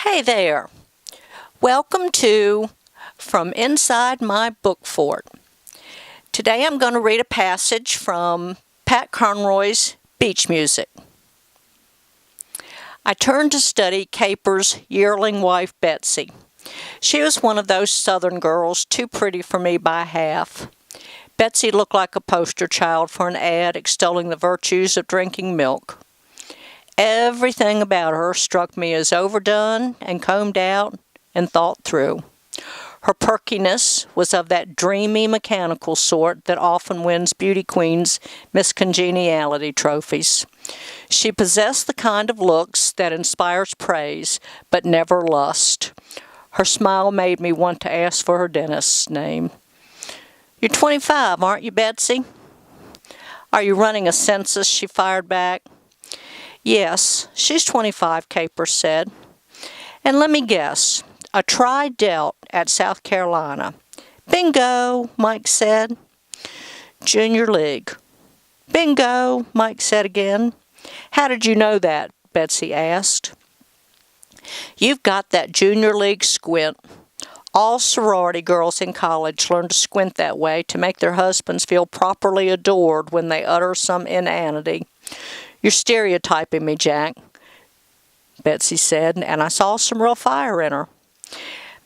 Hey there. Welcome to From Inside My Book Fort. Today I'm going to read a passage from Pat Conroy's Beach Music. I turned to study Caper's yearling wife, Betsy. She was one of those southern girls too pretty for me by half. Betsy looked like a poster child for an ad extolling the virtues of drinking milk. Everything about her struck me as overdone and combed out and thought through. Her perkiness was of that dreamy, mechanical sort that often wins beauty queens miscongeniality trophies. She possessed the kind of looks that inspires praise, but never lust. Her smile made me want to ask for her dentist's name. "You're 25, aren't you, Betsy?" "Are you running a census?" she fired back. "Yes, she's 25, Caper said. "And let me guess, a tri-delt at South Carolina." "Bingo," Mike said. "Junior League." "Bingo," Mike said again. "How did you know that?" Betsy asked. "You've got that Junior League squint. All sorority girls in college learn to squint that way to make their husbands feel properly adored when they utter some inanity. You're stereotyping me, Jack," Betsy said, and I saw some real fire in her.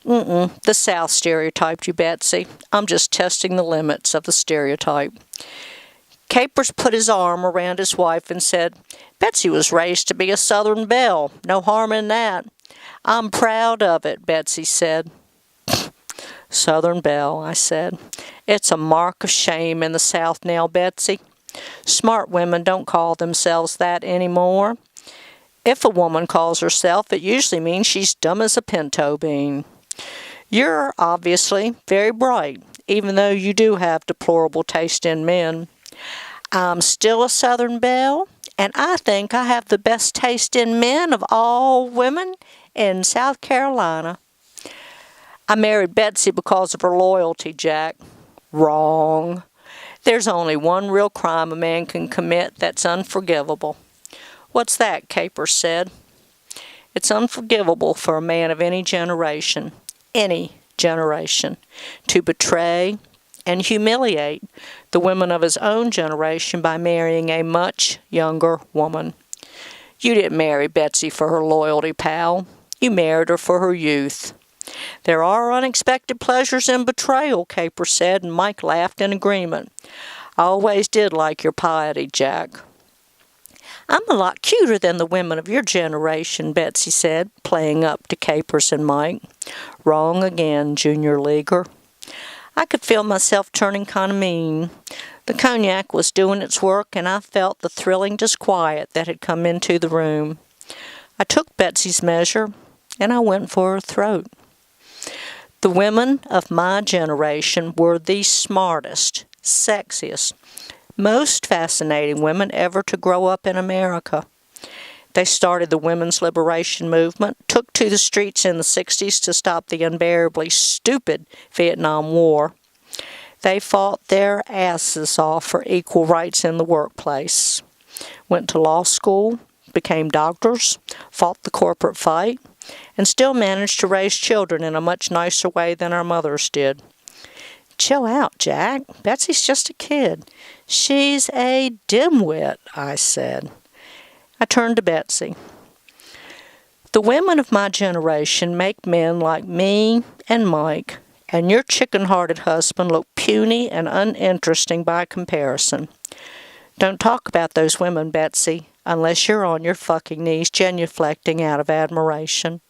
The South stereotyped you, Betsy. I'm just testing the limits of the stereotype." Capers put his arm around his wife and said, "Betsy was raised to be a Southern belle. No harm in that." "I'm proud of it," Betsy said. "Southern belle," I said. "It's a mark of shame in the South now, Betsy. Smart women don't call themselves that anymore. If a woman calls herself, it usually means she's dumb as a pinto bean. You're obviously very bright, even though you do have deplorable taste in men. I'm still a Southern belle, and I think I have the best taste in men of all women in South Carolina." "I married Betsy because of her loyalty, Jack." "Wrong. There's only one real crime a man can commit that's unforgivable." "What's that?" Caper said. "It's unforgivable for a man of any generation, to betray and humiliate the women of his own generation by marrying a much younger woman. You didn't marry Betsy for her loyalty, pal. You married her for her youth." "There are unexpected pleasures in betrayal," Caper said, and Mike laughed in agreement. "I always did like your piety, Jack." "I'm a lot cuter than the women of your generation," Betsy said, playing up to Capers and Mike. "Wrong again, Junior Leaguer." I could feel myself turning kind of mean. The cognac was doing its work, and I felt the thrilling disquiet that had come into the room. I took Betsy's measure, and I went for her throat. The women of my generation were the smartest, sexiest, most fascinating women ever to grow up in America. They started the women's liberation movement, took to the streets in the 60s to stop the unbearably stupid Vietnam War. They fought their asses off for equal rights in the workplace, went to law school, became doctors, fought the corporate fight, and still managed to raise children in a much nicer way than our mothers did. "Chill out, Jack. Betsy's just a kid." "She's a dimwit," I said. I turned to Betsy. "The women of my generation make men like me and Mike, and your chicken-hearted husband look puny and uninteresting by comparison. Don't talk about those women, Betsy, unless you're on your fucking knees genuflecting out of admiration."